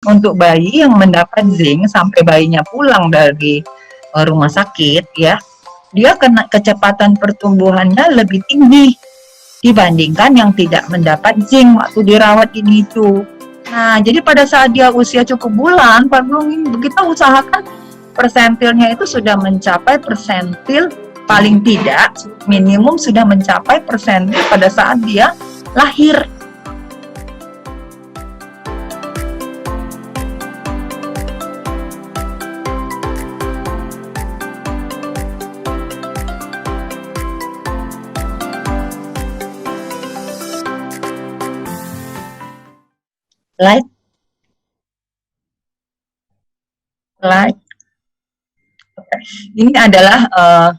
untuk bayi yang mendapat zinc sampai bayinya pulang dari rumah sakit ya, dia kena kecepatan pertumbuhannya lebih tinggi dibandingkan yang tidak mendapat zinc waktu dirawat ini itu. Nah, jadi pada saat dia usia cukup bulan, kita usahakan persentilnya itu sudah mencapai persentil paling tidak minimum sudah mencapai persentil pada saat dia lahir. Slide. Ini adalah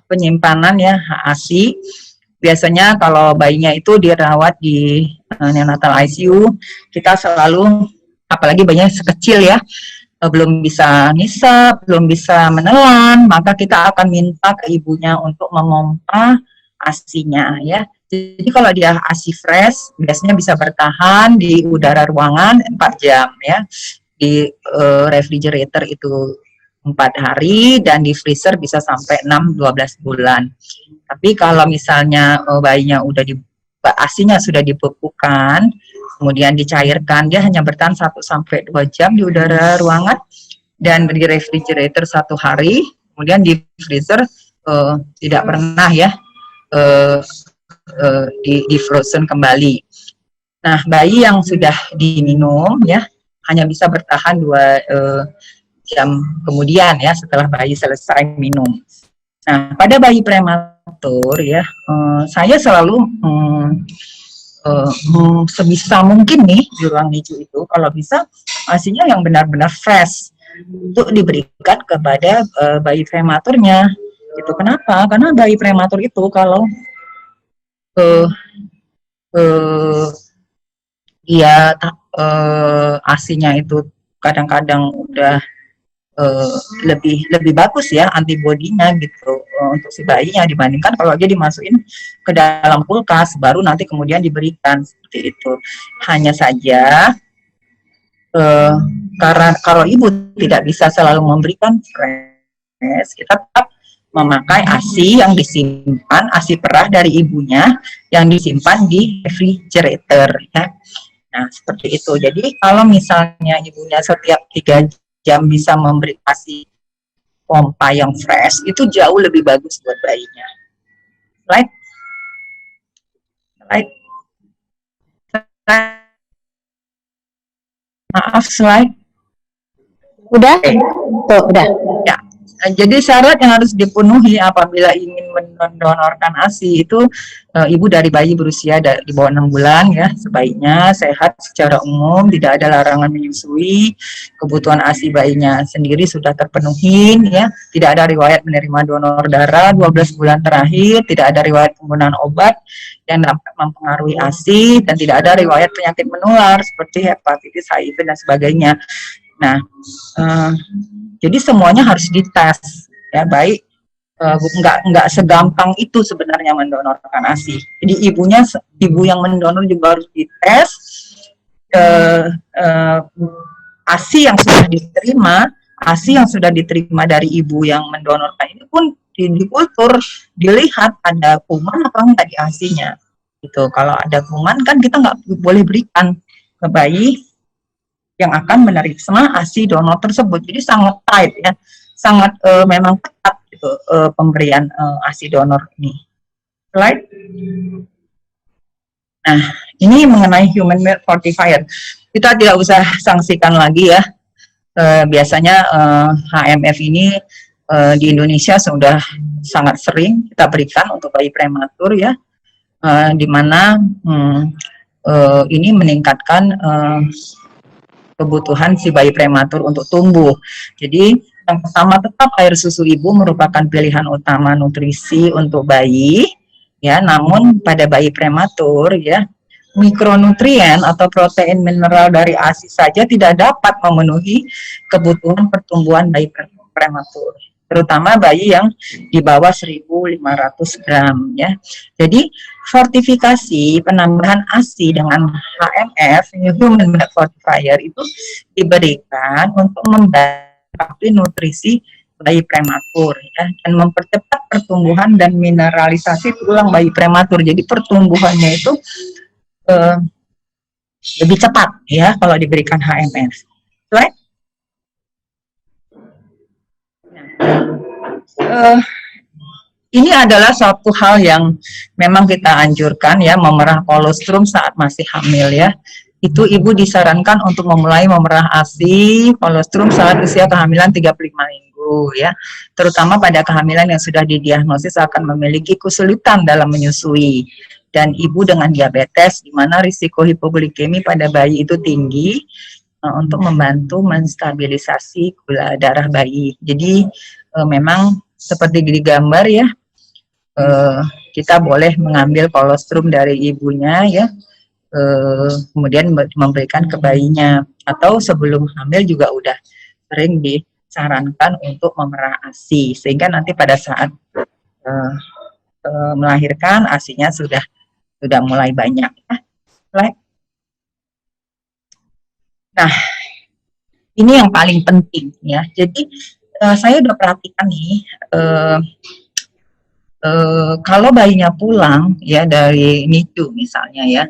penyimpanan ya ASI. Biasanya kalau bayinya itu dirawat di neonatal ICU, kita selalu, apalagi bayinya sekecil ya, belum bisa ngisap, belum bisa menelan, maka kita akan minta ke ibunya untuk memompa ASI-nya ya. Jadi kalau dia ASI fresh, biasanya bisa bertahan di udara ruangan 4 jam ya. Di refrigerator itu 4 hari dan di freezer bisa sampai 6-12 bulan. Tapi kalau misalnya bayinya udah ASI-nya sudah dibekukan, kemudian dicairkan, dia hanya bertahan 1-2 jam di udara ruangan dan di refrigerator 1 hari, kemudian di freezer tidak pernah ya di frozen kembali. Nah, bayi yang sudah diminum ya hanya bisa bertahan 2 jam kemudian ya setelah bayi selesai minum. Nah, pada bayi prematur ya, saya selalu sebisa mungkin nih di ruang NICU itu kalau bisa ASI-nya yang benar-benar fresh untuk diberikan kepada bayi prematurnya. Itu kenapa? Karena bayi prematur itu kalau dia ASI-nya itu kadang-kadang udah lebih bagus ya antibodinya gitu untuk si bayinya dibandingkan kalau dia dimasukin ke dalam kulkas baru nanti kemudian diberikan seperti itu. Hanya saja karena kalau ibu tidak bisa selalu memberikan fresh, kita tetap memakai ASI yang disimpan, ASI perah dari ibunya yang disimpan di refrigerator ya. Nah, seperti itu. Jadi kalau misalnya ibunya setiap 3 jam bisa memberi ASI pompa yang fresh, itu jauh lebih bagus buat bayinya. Slide. Maaf, slide. Udah? Okay. Tuh, udah. Ya. Jadi syarat yang harus dipenuhi apabila ingin mendonorkan ASI itu ibu dari bayi berusia di bawah 6 bulan ya, sebaiknya sehat secara umum, tidak ada larangan menyusui, kebutuhan ASI bayinya sendiri sudah terpenuhi ya, tidak ada riwayat menerima donor darah 12 bulan terakhir, tidak ada riwayat penggunaan obat yang dapat mempengaruhi ASI, dan tidak ada riwayat penyakit menular seperti hepatitis, HIV dan sebagainya. Nah, jadi semuanya harus dites ya, baik nggak segampang itu sebenarnya mendonorkan ASI. Jadi ibu yang mendonor juga harus dites ASI yang sudah diterima dari ibu yang mendonorkan ini pun dikultur, dilihat ada kuman apa enggak di ASI-nya. Gitu. Kalau ada kuman kan kita nggak boleh berikan ke bayi yang akan menerima ASI donor tersebut. Jadi sangat tight ya, sangat memang ketat gitu pemberian ASI donor ini. Slide. Nah, ini mengenai human milk fortifier. Kita tidak usah sanksikan lagi ya. Biasanya HMF ini di Indonesia sudah sangat sering kita berikan untuk bayi prematur ya, di mana ini meningkatkan kebutuhan si bayi prematur untuk tumbuh. Jadi yang pertama, tetap air susu ibu merupakan pilihan utama nutrisi untuk bayi ya, namun pada bayi prematur ya, mikronutrien atau protein mineral dari ASI saja tidak dapat memenuhi kebutuhan pertumbuhan bayi prematur. terutama bayi yang di bawah 1.500 gram ya. Jadi fortifikasi penambahan ASI dengan HMF Human Milk Fortifier itu diberikan untuk membantu nutrisi bayi prematur ya, dan mempercepat pertumbuhan dan mineralisasi tulang bayi prematur. Jadi pertumbuhannya itu lebih cepat ya kalau diberikan HMF. Right? Ini adalah suatu hal yang memang kita anjurkan ya, memerah kolostrum saat masih hamil ya. Itu ibu disarankan untuk memulai memerah ASI kolostrum saat usia kehamilan 35 minggu ya. Terutama pada kehamilan yang sudah didiagnosis akan memiliki kesulitan dalam menyusui. Dan ibu dengan diabetes, di mana risiko hipoglikemi pada bayi itu tinggi, untuk membantu menstabilisasi gula darah bayi. Jadi memang seperti di gambar ya, kita boleh mengambil kolostrum dari ibunya ya, kemudian memberikan ke bayinya, atau sebelum hamil juga udah sering disarankan untuk memerah ASI, sehingga nanti pada saat melahirkan ASINya sudah mulai banyak. Nah, ini yang paling penting ya. Jadi saya udah perhatikan nih, kalau bayinya pulang ya dari NICU misalnya ya,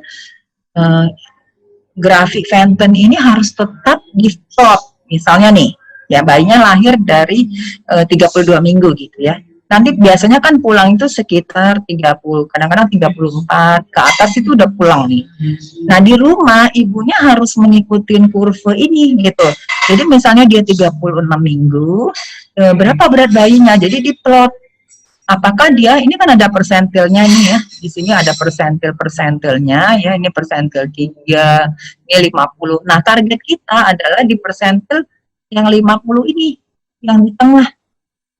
grafik Fenton ini harus tetap di-plot. Misalnya nih, ya bayinya lahir dari 32 minggu gitu ya. Nanti biasanya kan pulang itu sekitar 30, kadang-kadang 34, ke atas itu udah pulang nih. Nah di rumah ibunya harus mengikuti kurva ini gitu. Jadi misalnya dia 36 minggu, berapa berat bayinya, jadi diplot. Apakah dia, ini kan ada persentilnya nih ya, di sini ada persentilnya ya, ini persentil 3, ini 50. Nah target kita adalah di persentil yang 50 ini, yang di tengah.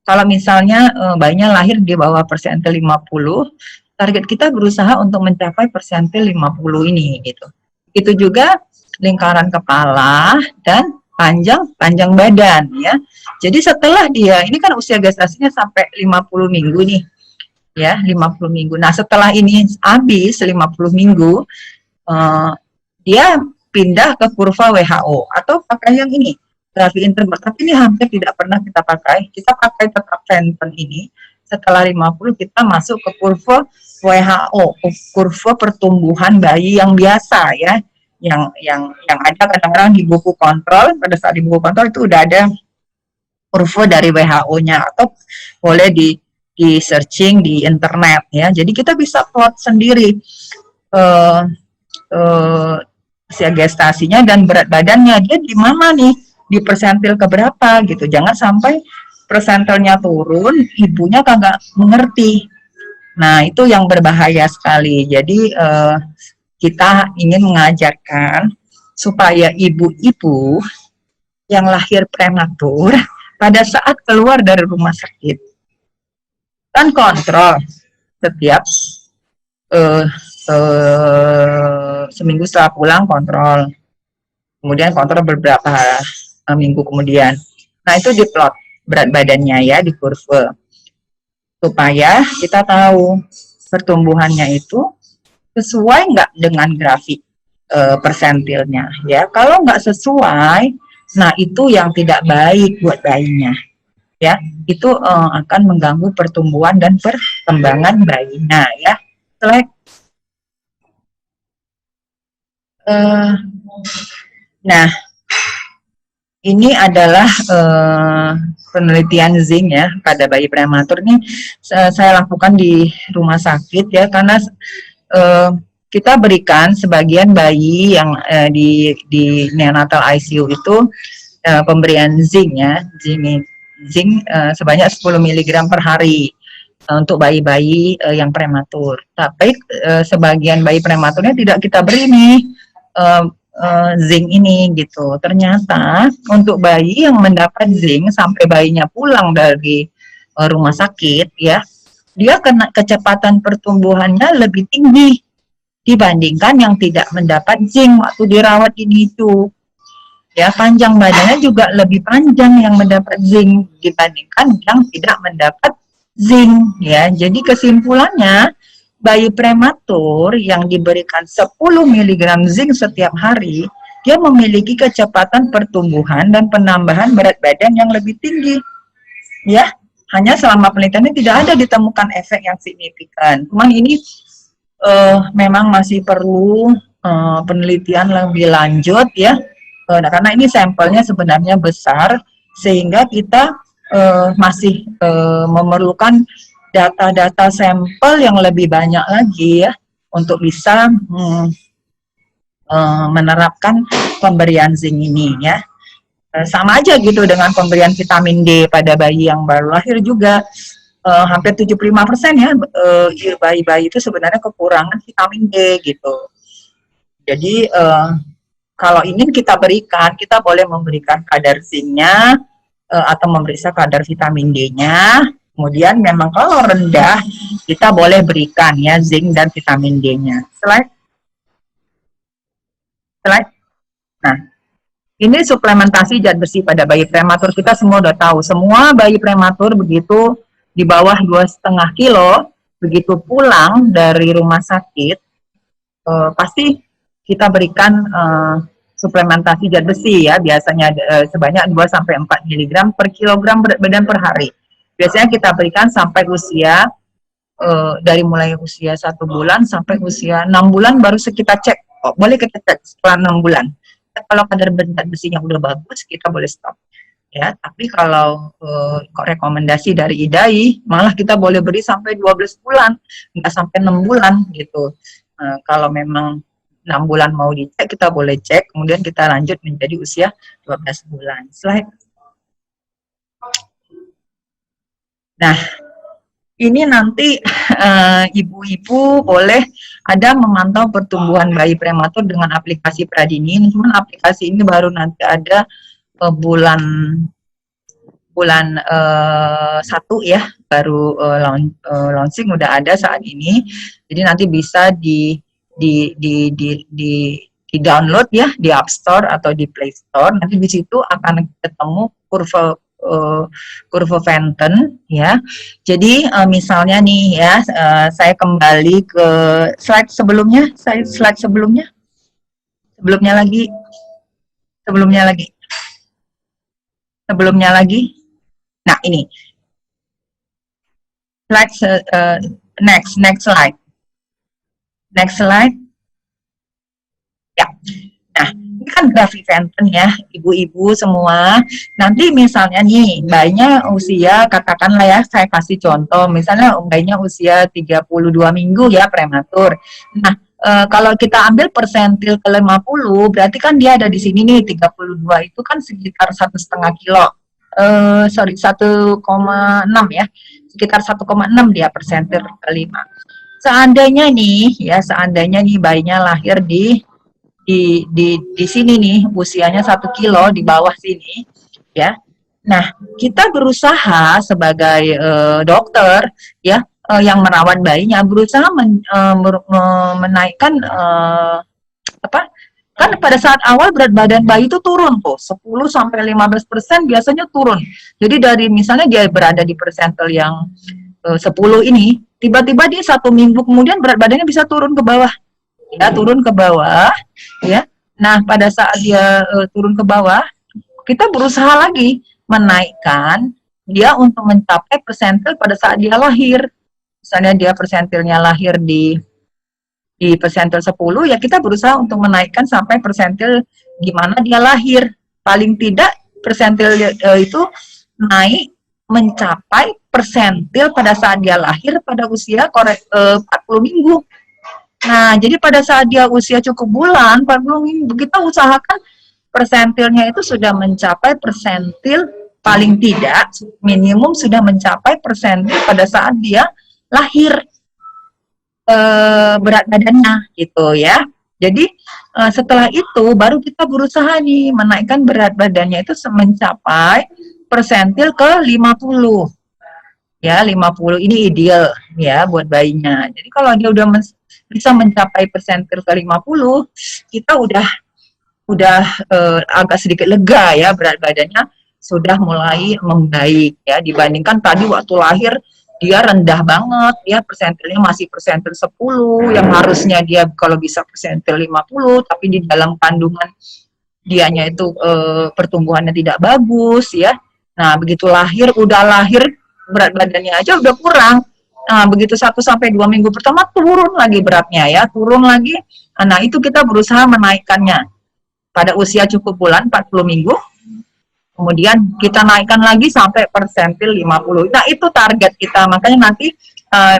Kalau misalnya bayinya lahir di bawah persentil 50, target kita berusaha untuk mencapai persentil 50 ini gitu. Itu juga lingkaran kepala dan panjang badan ya. Jadi setelah dia, ini kan usia gestasinya sampai 50 minggu nih. Ya, 50 minggu. Nah, setelah ini habis 50 minggu, dia pindah ke kurva WHO atau pakai yang ini, grafik interval. Tapi ini hampir tidak pernah kita pakai. Kita pakai tetap Fenton ini. Setelah 50 kita masuk ke kurva WHO, kurva pertumbuhan bayi yang biasa ya. Yang ada kadang-kadang di buku kontrol, pada saat di buku kontrol itu udah ada kurva dari WHO-nya, atau boleh di searching di internet ya. Jadi kita bisa plot sendiri usia gestasinya dan berat badannya, dia di mana nih, di persentil keberapa gitu. Jangan sampai persentilnya turun, ibunya kagak mengerti. Nah itu yang berbahaya sekali. Jadi kita ingin mengajarkan supaya ibu-ibu yang lahir prematur pada saat keluar dari rumah sakit kan kontrol setiap seminggu setelah pulang kontrol, kemudian kontrol beberapa minggu kemudian. Nah itu diplot berat badannya ya di kurva, supaya kita tahu pertumbuhannya itu sesuai nggak dengan grafik persentilnya ya. Kalau nggak sesuai, nah itu yang tidak baik buat bayinya ya, itu akan mengganggu pertumbuhan dan perkembangan bayinya ya. Nah ini adalah penelitian zinc ya pada bayi prematur. Ini saya lakukan di rumah sakit ya, karena kita berikan sebagian bayi yang di neonatal ICU itu pemberian zinc ya, zinc sebanyak 10 mg per hari untuk bayi-bayi yang prematur. Tapi sebagian bayi prematurnya tidak kita beri nih zinc ini gitu. Ternyata untuk bayi yang mendapat zinc sampai bayinya pulang dari rumah sakit ya, dia kena kecepatan pertumbuhannya lebih tinggi dibandingkan yang tidak mendapat zinc waktu dirawat ini itu. ya panjang badannya juga lebih panjang yang mendapat zinc dibandingkan yang tidak mendapat zinc ya. Jadi kesimpulannya bayi prematur yang diberikan 10 mg zinc setiap hari, dia memiliki kecepatan pertumbuhan dan penambahan berat badan yang lebih tinggi. Ya, hanya selama penelitiannya tidak ada ditemukan efek yang signifikan. Cuman ini memang masih perlu penelitian lebih lanjut ya. Karena ini sampelnya sebenarnya besar, sehingga kita masih memerlukan data-data sampel yang lebih banyak lagi ya untuk bisa menerapkan pemberian zinc ini ya. Sama aja gitu dengan pemberian vitamin D pada bayi yang baru lahir juga. Hampir 75% ya bayi-bayi itu sebenarnya kekurangan vitamin D gitu. Jadi kalau ingin kita berikan, kita boleh memberikan kadar zinc-nya atau memeriksa kadar vitamin D-nya. Kemudian memang kalau rendah, kita boleh berikan ya zinc dan vitamin D-nya. Slide. Nah, ini suplementasi zat besi pada bayi prematur. Kita semua udah tahu, semua bayi prematur begitu di bawah 2,5 kilo, begitu pulang dari rumah sakit, pasti kita berikan suplementasi zat besi ya, biasanya sebanyak 2-4 mg per kilogram berat badan per hari. Biasanya kita berikan sampai usia, dari mulai usia 1 bulan sampai usia 6 bulan baru kita cek. Boleh kita cek setelah 6 bulan. Kalau kadar zat besinya udah bagus, kita boleh stop. Ya, tapi kalau rekomendasi dari IDAI, malah kita boleh beri sampai 12 bulan, nggak sampai 6 bulan gitu. Kalau memang 6 bulan mau dicek, kita boleh cek, kemudian kita lanjut menjadi usia 12 bulan. Slide. Nah, ini nanti ibu-ibu boleh ada memantau pertumbuhan bayi prematur dengan aplikasi Pradini. Cuman aplikasi ini baru nanti ada bulan 1 ya, baru launching, udah ada saat ini. Jadi nanti bisa di download ya di App Store atau di Play Store. Nanti di situ akan ketemu kurva Fenton ya. Jadi misalnya nih ya, saya kembali ke slide sebelumnya, sebelumnya lagi. Nah ini slide next slide. Ya. Nah, ini kan grafik Fenton ya, ibu-ibu semua. Nanti misalnya nih, bayinya usia, katakanlah ya, saya kasih contoh, misalnya bayinya usia 32 minggu ya, prematur. Nah, kalau kita ambil persentil ke 50, berarti kan dia ada di sini nih, 32 itu kan sekitar 1,5 kilo. 1,6 ya, sekitar 1,6 dia persentil ke 5. Seandainya nih bayinya lahir di sini nih, usianya 1 kilo di bawah sini ya. Nah, kita berusaha sebagai dokter ya, yang merawat bayinya, berusaha menaikkan kan pada saat awal berat badan bayi itu turun tuh 10-15% biasanya turun. Jadi dari misalnya dia berada di persentil yang 10 ini, tiba-tiba dia 1 minggu kemudian berat badannya bisa turun ke bawah. Ya, turun ke bawah ya. Nah, pada saat dia turun ke bawah, kita berusaha lagi menaikkan dia untuk mencapai persentil pada saat dia lahir. Misalnya dia persentilnya lahir di persentil 10, ya kita berusaha untuk menaikkan sampai persentil gimana dia lahir. Paling tidak persentil itu naik mencapai persentil pada saat dia lahir pada usia 40 minggu. Nah, jadi pada saat dia usia cukup bulan, 40 minggu, kita usahakan persentilnya itu sudah mencapai persentil paling tidak, minimum sudah mencapai persentil pada saat dia lahir berat badannya gitu ya. Jadi setelah itu baru kita berusaha nih menaikkan berat badannya itu mencapai persentil ke 50. Ya, 50 ini ideal ya buat bayinya. Jadi kalau dia udah bisa mencapai persentil ke 50, kita udah udah agak sedikit lega ya, berat badannya sudah mulai membaik ya, dibandingkan tadi waktu lahir dia rendah banget ya, persentilnya masih persentil 10 yang harusnya dia kalau bisa persentil 50, tapi di dalam kandungan dianya itu pertumbuhannya tidak bagus ya. Nah, begitu lahir, udah lahir berat badannya aja udah kurang. Nah, begitu 1 sampai 2 minggu pertama turun lagi beratnya ya, turun lagi. Nah, itu kita berusaha menaikkannya. Pada usia cukup bulan 40 minggu, kemudian kita naikkan lagi sampai persentil 50. Nah, itu target kita. Makanya nanti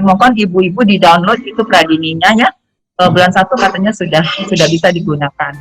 mohon ibu-ibu di-download itu Pradininya ya. Bulan 1 katanya sudah bisa digunakan.